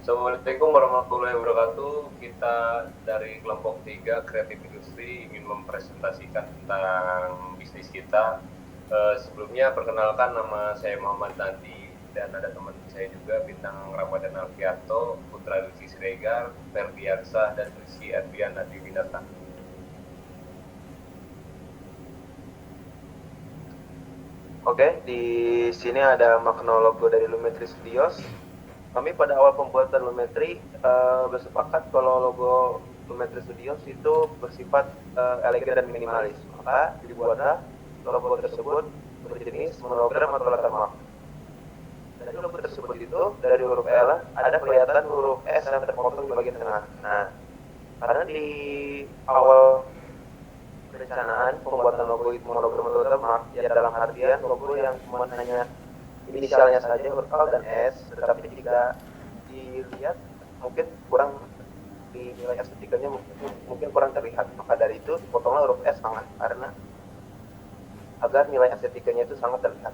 Assalamualaikum warahmatullahi wabarakatuh. Kita dari kelompok 3 Kreatif Industri ingin mempresentasikan tentang bisnis kita. Sebelumnya perkenalkan, nama saya Muhammad Nandi dan ada teman saya juga Bintang Ramadan Alfianto, Putra Lucy Siregar, Ferdiansa, dan Rizky Adrian Adiwinata. Oke, di sini ada makna logo dari Lumetri Studios. Kami pada awal pembuatan Lumetri bersepakat kalau logo Lumetri Studios itu bersifat elegan dan minimalis. Maka dibuatlah logo tersebut berjenis monogram atau watermark. Dari logo tersebut itu, dari huruf L ada kelihatan huruf S yang terpotong di bagian tengah. Nah, karena di awal perencanaan pembuatan logo itu monogram atau watermark ya dalam artian logo yang cuma hanya inisialnya saja huruf L dan S, tetapi jika dilihat mungkin kurang di nilai estetikanya mungkin kurang terlihat, maka dari itu dipotonglah huruf S sangat karena agar nilai estetikanya itu sangat terlihat.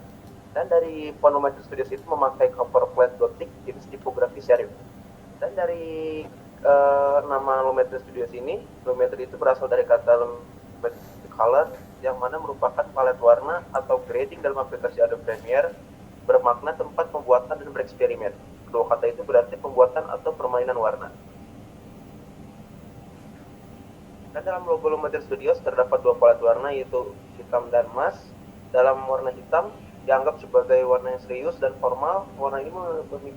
Dan dari font Lumetri Studios itu memakai cover plate gotik jenis tipografi serif. Dan dari nama Lumetri Studios ini, Lumetri itu berasal dari kata color yang mana merupakan palet warna atau grading dalam aplikasi Adobe Premiere, bermakna tempat pembuatan dan bereksperimen. Kedua kata itu berarti pembuatan atau permainan warna. Dan dalam logo Lumetri Studios terdapat dua palet warna yaitu hitam dan emas. Dalam warna hitam dianggap sebagai warna yang serius dan formal. Warna ini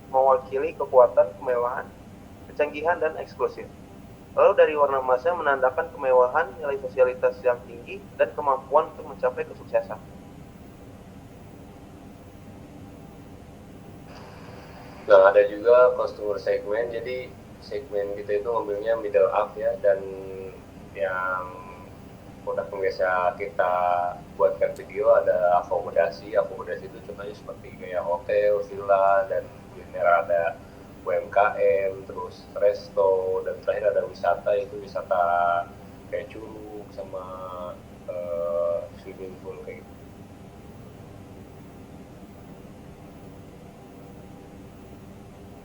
mewakili kekuatan, kemewahan, kecanggihan, dan eksklusif. Lalu dari warna emasnya menandakan kemewahan, nilai sosialitas yang tinggi, dan kemampuan untuk mencapai kesuksesan. Nah, ada juga customer segment, jadi segmen kita itu ngambilnya middle up ya, dan yang produk yang biasa kita buatkan video ada akomodasi itu contohnya seperti kayak hotel, villa, dan kuliner ada UMKM, terus resto, dan terakhir ada wisata, itu wisata kayak curug sama swimming pool kayak gitu.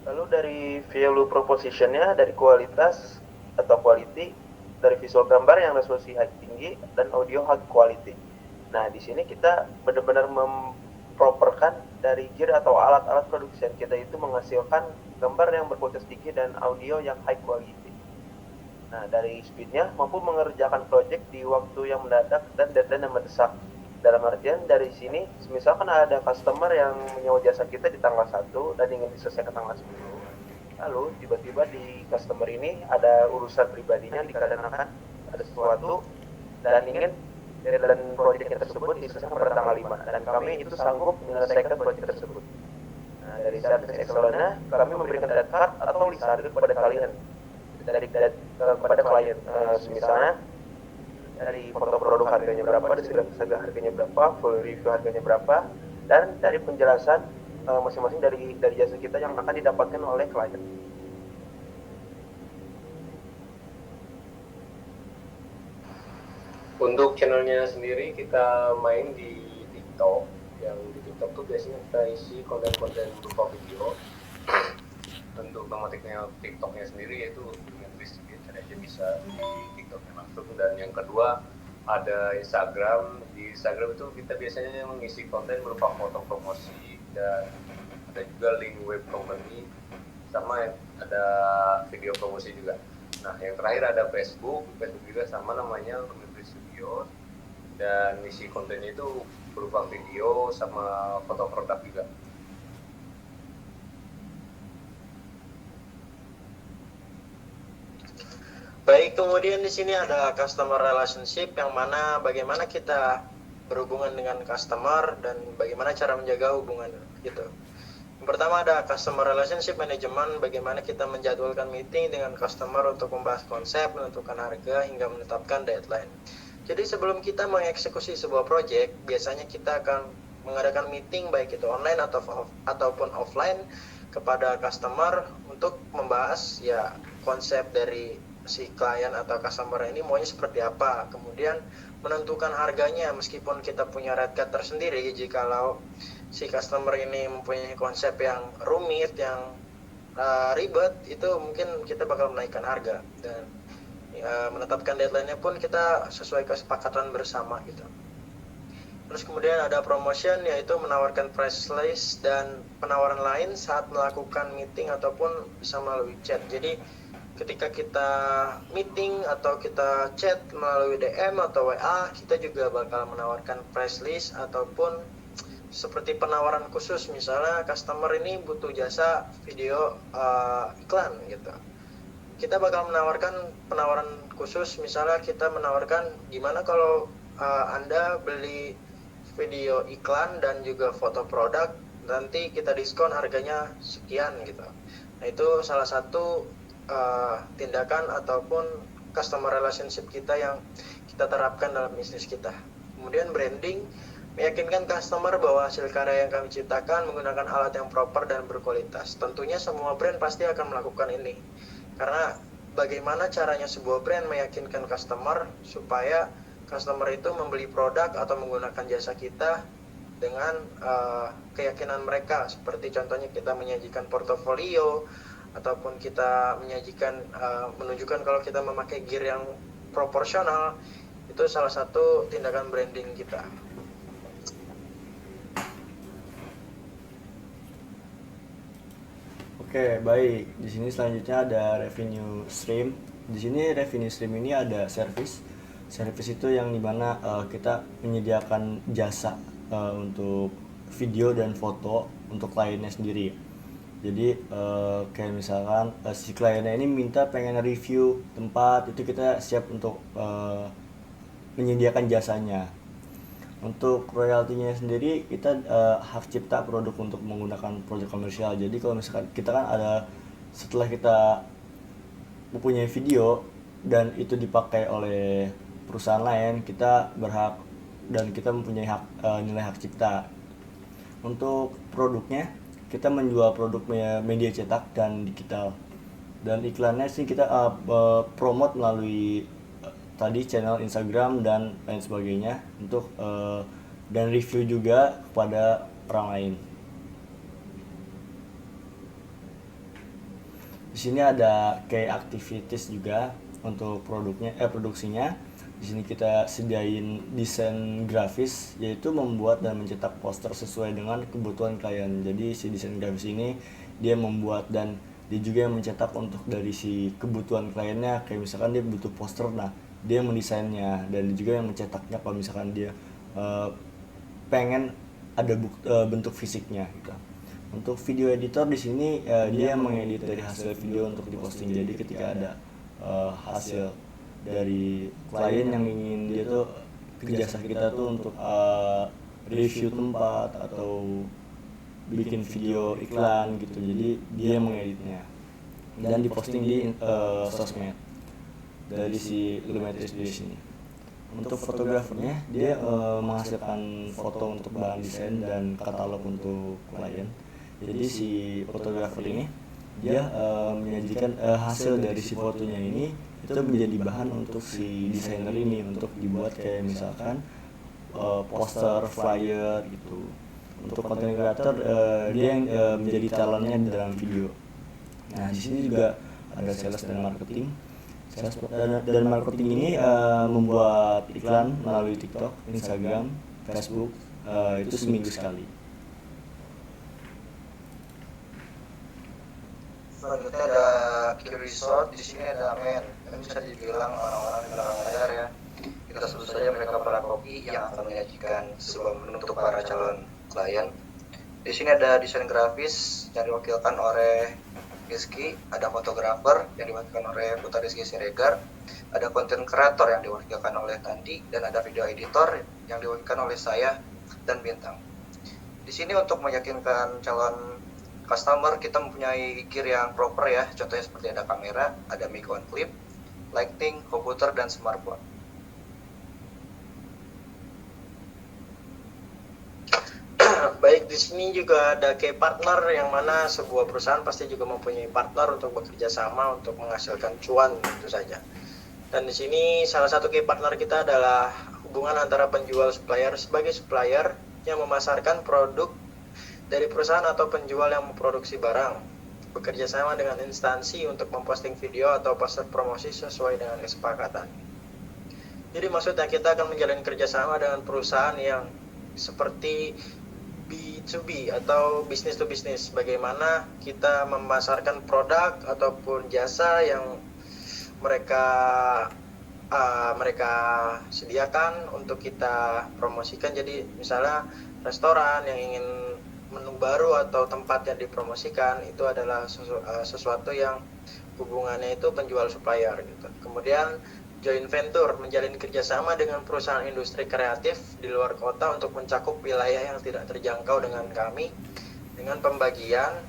Lalu dari value proposition-nya, dari kualitas atau quality, dari visual gambar yang resolusi high tinggi, dan audio high quality. Nah, di sini kita benar-benar memproperkan dari gear atau alat-alat produksi kita itu menghasilkan gambar yang berkualitas tinggi dan audio yang high quality. Nah, dari speednya mampu mengerjakan project di waktu yang mendadak dan deadline yang mendesak. Dalam artian dari sini, misalkan ada customer yang menyewa jasa kita di tanggal 1 dan ingin diselesaikan tanggal 10. Lalu tiba-tiba di customer ini ada urusan pribadinya dikarenakan ada sesuatu dan ingin deadline proyeknya tersebut diselesaikan pada tanggal 5 dan kami itu sanggup menyelesaikan proyek tersebut. Nah, dari service excellence kami memberikan data card atau list harga kepada kalian kepada klien. Misalnya dari foto produk harganya berapa, deskripsi harganya berapa, full review harganya berapa, dan dari penjelasan masing-masing dari jasa kita yang akan didapatkan oleh klien. Untuk channelnya sendiri kita main di TikTok. Yang di TikTok tuh biasanya kita isi konten-konten berupa video. Untuk nama TikToknya sendiri yaitu Lumetri Studios, aja bisa di TikToknya langsung. Dan yang kedua ada Instagram. Di Instagram itu kita biasanya mengisi konten berupa foto promosi dan ada juga link web company, sama ada video promosi juga. Nah, yang terakhir ada Facebook juga sama namanya Lumetri Studios, dan isi kontennya itu berupa video sama foto produk juga. Baik, kemudian di sini ada customer relationship yang mana bagaimana kita berhubungan dengan customer dan bagaimana cara menjaga hubungan gitu. Yang pertama ada customer relationship management, bagaimana kita menjadwalkan meeting dengan customer untuk membahas konsep, menentukan harga, hingga menetapkan deadline. Jadi sebelum kita mengeksekusi sebuah project, biasanya kita akan mengadakan meeting baik itu online ataupun offline kepada customer untuk membahas ya konsep dari si klien atau customer ini maunya seperti apa, kemudian menentukan harganya meskipun kita punya rate card tersendiri. Jikalau si customer ini mempunyai konsep yang rumit, yang ribet, itu mungkin kita bakal menaikkan harga. Dan menetapkan deadline-nya pun kita sesuai kesepakatan bersama gitu. Terus kemudian ada promotion, yaitu menawarkan price list dan penawaran lain saat melakukan meeting ataupun bisa melalui chat. Jadi ketika kita meeting atau kita chat melalui DM atau WA, kita juga bakal menawarkan price list ataupun seperti penawaran khusus. Misalnya customer ini butuh jasa video iklan gitu, kita bakal menawarkan penawaran khusus. Misalnya kita menawarkan gimana kalau Anda beli video iklan dan juga foto produk, nanti kita diskon harganya sekian gitu. Nah, itu salah satu tindakan ataupun customer relationship kita yang kita terapkan dalam bisnis kita. Kemudian branding, meyakinkan customer bahwa hasil karya yang kami ciptakan menggunakan alat yang proper dan berkualitas. Tentunya semua brand pasti akan melakukan ini, karena bagaimana caranya sebuah brand meyakinkan customer supaya customer itu membeli produk atau menggunakan jasa kita dengan keyakinan mereka. Seperti contohnya kita menyajikan portofolio ataupun kita menyajikan menunjukkan kalau kita memakai gear yang proporsional. Itu salah satu tindakan branding kita. Oke, baik. Di sini selanjutnya ada revenue stream. Di sini revenue stream ini ada service. Service itu yang dimana kita menyediakan jasa untuk video dan foto untuk kliennya sendiri. Jadi kayak misalkan si kliennya ini minta pengen review tempat, itu kita siap untuk menyediakan jasanya. Untuk royaltinya sendiri kita hak cipta produk untuk menggunakan produk komersial. Jadi kalau misalkan kita kan ada, setelah kita mempunyai video dan itu dipakai oleh perusahaan lain, kita berhak dan kita mempunyai hak nilai hak cipta. Untuk produknya kita menjual produk media cetak dan digital, dan iklannya sih kita promote melalui tadi channel Instagram dan lain sebagainya untuk dan review juga kepada orang lain. Di sini ada kayak activities juga untuk produksinya. Di sini kita sediain desain grafis, yaitu membuat dan mencetak poster sesuai dengan kebutuhan klien. Jadi si desain grafis ini dia membuat dan dia juga yang mencetak untuk dari si kebutuhan kliennya. Kayak misalkan dia butuh poster, nah dia yang mendesainnya, dan dia juga yang mencetaknya kalau misalkan dia pengen ada bentuk fisiknya gitu. Untuk video editor di sini dia mengedit dari hasil video untuk diposting. Jadi ketika ada hasil dari klien yang ingin dia tuh ke jasa kita tuh untuk review tempat atau bikin video iklan gitu, jadi dia mengeditnya dan diposting di sosmed dari si Lumetri di sini. Untuk fotografernya dia menghasilkan foto untuk bahan desain dan katalog untuk klien. Jadi si fotografer ini dia menyajikan hasil dari si fotonya ini itu menjadi bahan untuk si desainer ini untuk dibuat kayak misalkan poster, flyer gitu. Untuk content creator dia yang menjadi talentnya dalam video. Nah di sini juga ada sales dan marketing. Sales dan marketing ini membuat iklan melalui TikTok, Instagram, Facebook itu seminggu sekali. Selanjutnya ada key result. Di sini ada men. Ini bisa dibilang orang-orang di belakang layar ya. Kita sebut saja mereka para koki yang akan menyajikan sebuah menu untuk para calon klien. Di sini ada desain grafis yang diwakilkan oleh Rizky, ada fotografer yang diwakilkan oleh Putra Rizky Siregar, ada content creator yang diwakilkan oleh Tandi, dan ada video editor yang diwakilkan oleh saya dan Bintang. Di sini untuk meyakinkan calon customer kita mempunyai gear yang proper ya, contohnya seperti ada kamera, ada mic on clip, lighting, komputer, dan smartphone. Baik, di sini juga ada key partner, yang mana sebuah perusahaan pasti juga mempunyai partner untuk bekerja sama untuk menghasilkan cuan tentu saja. Dan di sini salah satu key partner kita adalah hubungan antara penjual supplier sebagai supplier yang memasarkan produk dari perusahaan atau penjual yang memproduksi barang. bekerja sama dengan instansi untuk memposting video atau poster promosi sesuai dengan kesepakatan. Jadi maksudnya kita akan menjalin kerjasama dengan perusahaan yang seperti B2B atau business to business. Bagaimana kita memasarkan produk ataupun jasa yang mereka sediakan untuk kita promosikan. Jadi misalnya restoran yang ingin menu baru atau tempat yang dipromosikan itu adalah sesuatu yang hubungannya itu penjual supplier gitu. Kemudian joint venture, menjalin kerjasama dengan perusahaan industri kreatif di luar kota untuk mencakup wilayah yang tidak terjangkau dengan kami dengan pembagian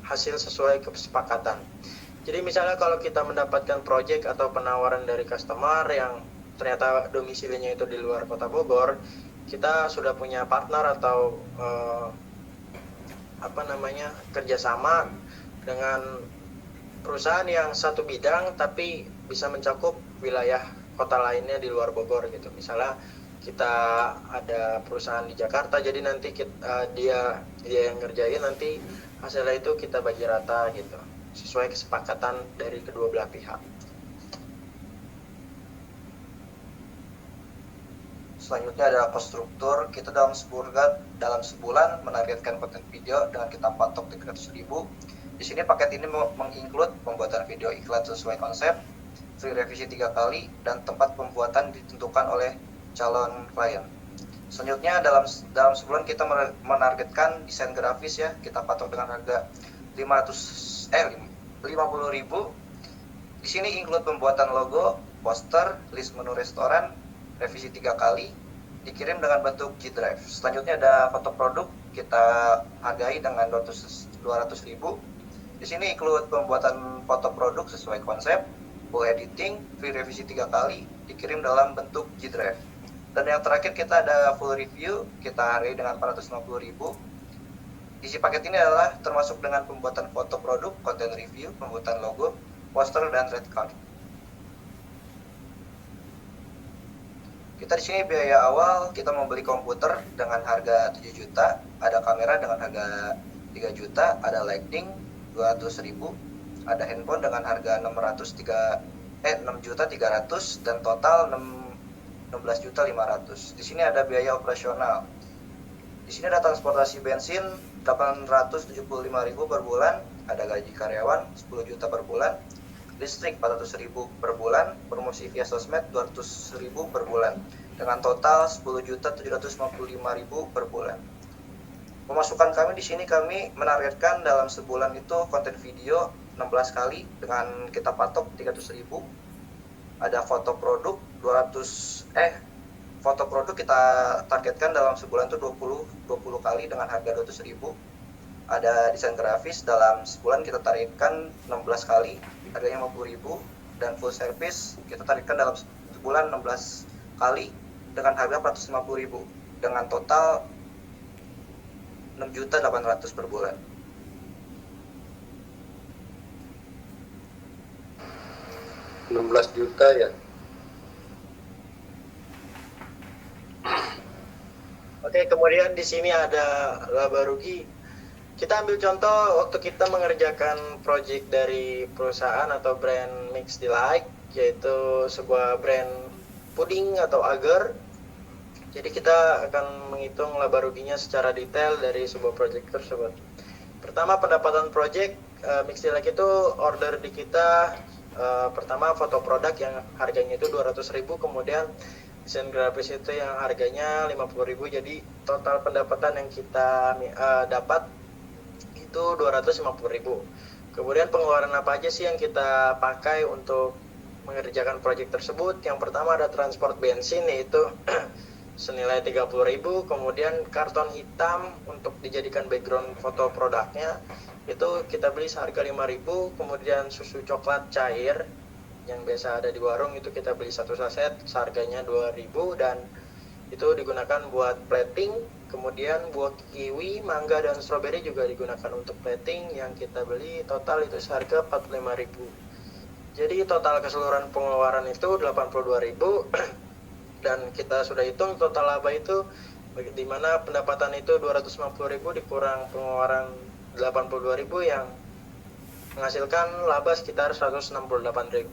hasil sesuai kesepakatan. Jadi misalnya kalau kita mendapatkan project atau penawaran dari customer yang ternyata domisilinya itu di luar kota Bogor, kita sudah punya partner atau kerjasama dengan perusahaan yang satu bidang tapi bisa mencakup wilayah kota lainnya di luar Bogor gitu. Misalnya kita ada perusahaan di Jakarta, jadi nanti dia yang ngerjain, nanti hasilnya itu kita bagi rata gitu, sesuai kesepakatan dari kedua belah pihak. Selanjutnya adalah cost struktur. Kita dalam sebulan menargetkan konten video dengan kita patok 300.000. Di sini paket ini menginclude pembuatan video iklan sesuai konsep, free revisi 3 kali, dan tempat pembuatan ditentukan oleh calon klien. Selanjutnya dalam sebulan kita menargetkan desain grafis ya, kita patok dengan harga 50.000. Di sini include pembuatan logo, poster, list menu restoran, revisi 3 kali, dikirim dengan bentuk G-Drive. Selanjutnya ada foto produk, kita hargai dengan 200.000. Di sini include pembuatan foto produk sesuai konsep, full editing, free revisi 3 kali, dikirim dalam bentuk G-Drive. Dan yang terakhir kita ada full review, kita hargai dengan 450.000. Isi paket ini adalah termasuk dengan pembuatan foto produk, konten review, pembuatan logo, poster, dan red card. Kita di sini biaya awal kita membeli komputer dengan harga 7 juta, ada kamera dengan harga 3 juta, ada lighting 200.000, ada handphone dengan harga 6.300.000 dan total 16.500.000. Di sini ada biaya operasional. Di sini ada transportasi bensin 875.000 per bulan, ada gaji karyawan 10 juta per bulan, listrik 400.000 per bulan, promosi via sosmed 200.000 per bulan, dengan total 10.755.000 per bulan. Pemasukan kami di sini kami menargetkan dalam sebulan itu konten video 16 kali dengan kita patok 300.000. Ada foto produk foto produk kita targetkan dalam sebulan itu 20 kali dengan harga 200.000. Ada desain grafis dalam sebulan kita targetkan 16 kali harganya 50.000, dan full service kita targetkan dalam sebulan 16 kali dengan harga 450.000 dengan total 6.800.000 per bulan. $16 juta ya. Oke, kemudian di sini ada laba rugi. Kita ambil contoh waktu kita mengerjakan project dari perusahaan atau brand Mix Delight, yaitu sebuah brand puding atau agar. Jadi kita akan menghitung laba ruginya secara detail dari sebuah project tersebut. Pertama, pendapatan project Mix Delight itu order di kita pertama foto produk yang harganya itu 200.000, kemudian desain grafis itu yang harganya 50.000. Jadi total pendapatan yang kita dapat itu 250.000. Kemudian pengeluaran apa aja sih yang kita pakai untuk mengerjakan proyek tersebut? Yang pertama ada transport bensin, yaitu senilai 30.000. Kemudian karton hitam untuk dijadikan background foto produknya itu kita beli seharga 5.000. Kemudian susu coklat cair yang biasa ada di warung itu kita beli satu saset seharganya 2.000, dan itu digunakan buat plating. Kemudian buah kiwi, mangga, dan stroberi juga digunakan untuk plating yang kita beli total itu seharga 45.000. Jadi total keseluruhan pengeluaran itu 82.000 dan kita sudah hitung total laba itu, di mana pendapatan itu 250.000 dikurang pengeluaran 82.000 yang menghasilkan laba sekitar 168.000.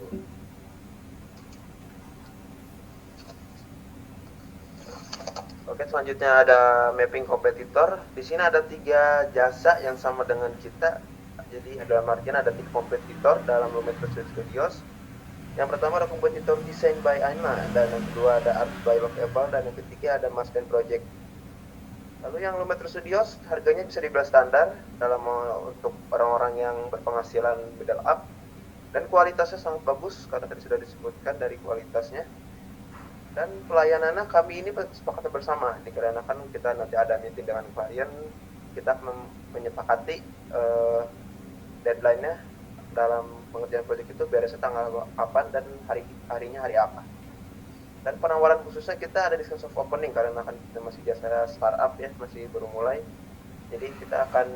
Oke, selanjutnya ada mapping kompetitor. Di sini ada 3 jasa yang sama dengan kita. Jadi dalam artian ada 3 kompetitor dalam Lumetrix Studios. Yang pertama ada kompetitor Design by Aina, dan yang kedua ada Art by Loveable, dan yang ketiga ada Masden Project. Lalu yang Lumetrix Studios harganya bisa dibilang standar dalam untuk orang-orang yang berpenghasilan middle up, dan kualitasnya sangat bagus karena tadi sudah disebutkan dari kualitasnya. Dan pelayanannya kami ini sepakati bersama, dikarenakan kita nanti ada meeting dengan klien, kita menyepakati deadline-nya dalam pengerjaan proyek itu beresnya tanggal kapan dan harinya hari apa. Dan penawaran khususnya kita ada diskon soft opening karena kan kita masih jasa startup ya, masih baru mulai. Jadi kita akan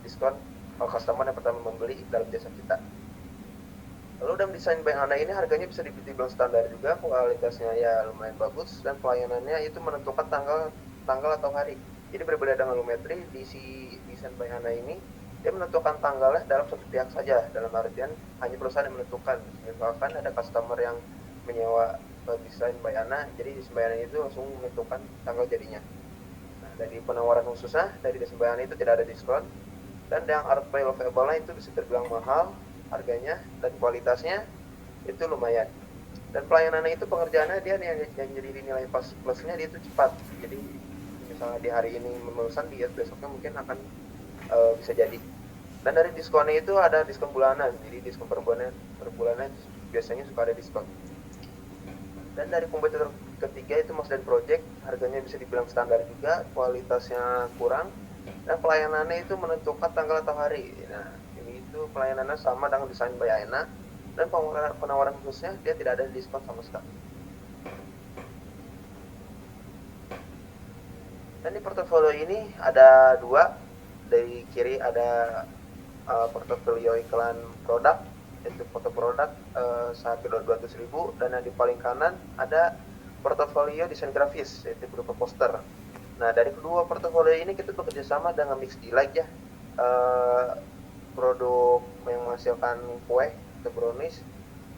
diskon kalau customer yang pertama membeli dalam jasa kita. Lalu dalam desain by Ana ini harganya bisa dibilang standar juga, kualitasnya ya lumayan bagus, dan pelayanannya itu menentukan tanggal atau hari. Jadi berbeda dengan Lumetri, di si desain by Ana ini dia menentukan tanggalnya dalam satu pihak saja, dalam artian hanya perusahaan yang menentukan. Misalkan ada customer yang menyewa desain by Ana, jadi desain by Ana itu langsung menentukan tanggal jadinya. Nah, dari penawaran khususnya dari desain by Ana itu tidak ada diskon, dan yang Art by Loveable itu bisa terbilang mahal harganya, dan kualitasnya itu lumayan. Dan pelayanannya itu pengerjaannya dia yang jadi nilai plusnya dia itu cepat. Jadi misalnya di hari ini memesan, dia besoknya mungkin akan bisa jadi. Dan dari diskonnya itu ada diskon bulanan, jadi diskon per bulannya biasanya suka ada diskon. Dan dari kompetitor ketiga itu Masden Project, harganya bisa dibilang standar juga, kualitasnya kurang, dan pelayanannya itu menentukan tanggal atau hari. Nah, ini itu pelayanannya sama dengan desain by Aina, dan penawaran khususnya dia tidak ada diskon sama sekali. Dan di portofolio ini ada 2. Dari kiri ada portofolio iklan produk, yaitu foto produk seharga 200.000, dan yang di paling kanan ada portofolio desain grafis, yaitu berupa poster. Nah, dari kedua portofolio ini kita bekerja sama dengan Mix Delight ya, produk yang menghasilkan kue atau brownies.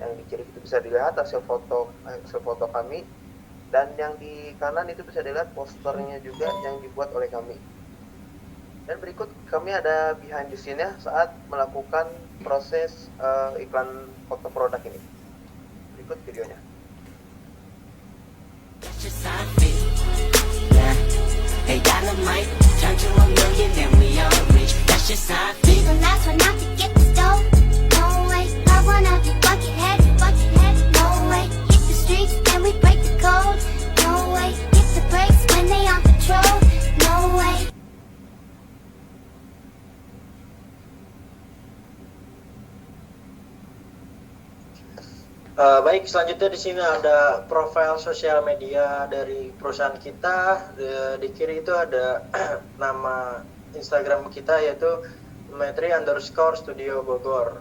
Yang di kiri itu bisa dilihat hasil foto kami, dan yang di kanan itu bisa dilihat posternya juga yang dibuat oleh kami. Dan berikut kami ada behind the scene-nya saat melakukan proses iklan foto produk ini. Berikut videonya. Baik, selanjutnya di sini ada profil sosial media dari perusahaan kita. Di kiri itu ada nama Instagram kita, yaitu Lumetri_Studio Bogor.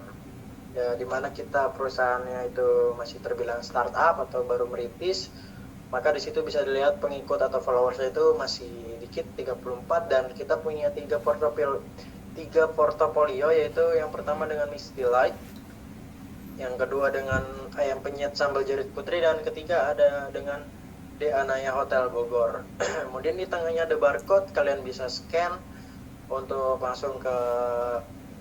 Ya, di mana kita perusahaannya itu masih terbilang startup atau baru merintis. Maka di situ bisa dilihat pengikut atau followersnya itu masih dikit, 34, dan kita punya 3 portofolio, yaitu yang pertama dengan Mix Delight, yang kedua dengan Ayam Penyet Sambal Jarit Putri, dan ketiga ada dengan De Anaya Hotel Bogor. Kemudian di tengahnya ada barcode, kalian bisa scan untuk langsung ke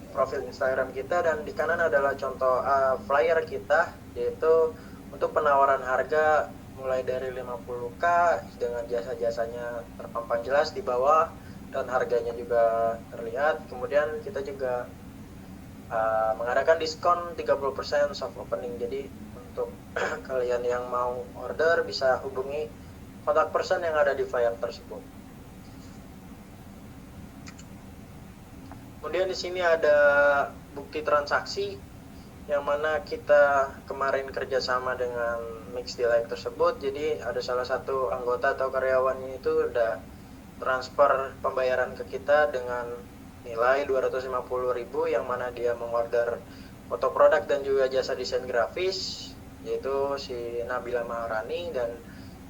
profil Instagram kita, dan di kanan adalah contoh flyer kita, yaitu untuk penawaran harga mulai dari 50.000 dengan jasa-jasanya terpampang jelas di bawah, dan harganya juga terlihat. Kemudian kita juga mengadakan diskon 30% soft opening. Jadi untuk kalian yang mau order bisa hubungi kontak person yang ada di flyer tersebut. Kemudian di sini ada bukti transaksi, yang mana kita kemarin kerjasama dengan Mix Delight tersebut. Jadi ada salah satu anggota atau karyawannya itu udah transfer pembayaran ke kita dengan nilai 250.000, yang mana dia mengorder foto produk dan juga jasa desain grafis, yaitu si Nabila Maharani. Dan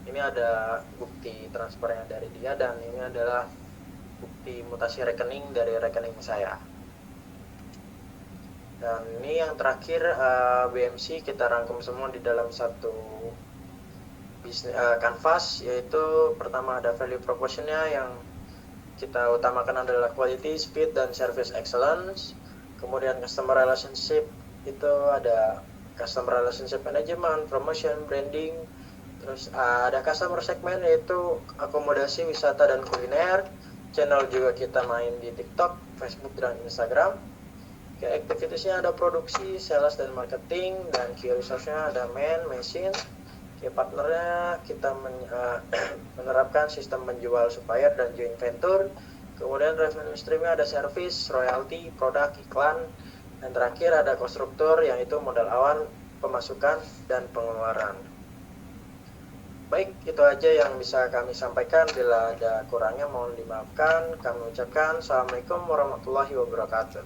ini ada bukti transfernya dari dia, dan ini adalah bukti mutasi rekening dari rekening saya. Dan ini yang terakhir BMC kita rangkum semua di dalam satu canvas, yaitu pertama ada value propositionnya yang kita utamakan adalah quality, speed, dan service excellence. Kemudian customer relationship itu ada customer relationship management, promotion, branding. Terus ada customer segment yaitu akomodasi, wisata, dan kuliner. Channel juga kita main di TikTok, Facebook, dan Instagram. Activitiesnya ada produksi, sales, dan marketing. Dan key resource-nya ada machine. Partnernya kita menerapkan sistem menjual supplier dan joint venture. Kemudian revenue streamnya ada service, royalty, produk, iklan. Dan terakhir ada konstruktor, yaitu modal awal, pemasukan, dan pengeluaran. Baik, itu aja yang bisa kami sampaikan. Bila ada kurangnya mohon dimaafkan. Kami ucapkan Assalamualaikum warahmatullahi wabarakatuh.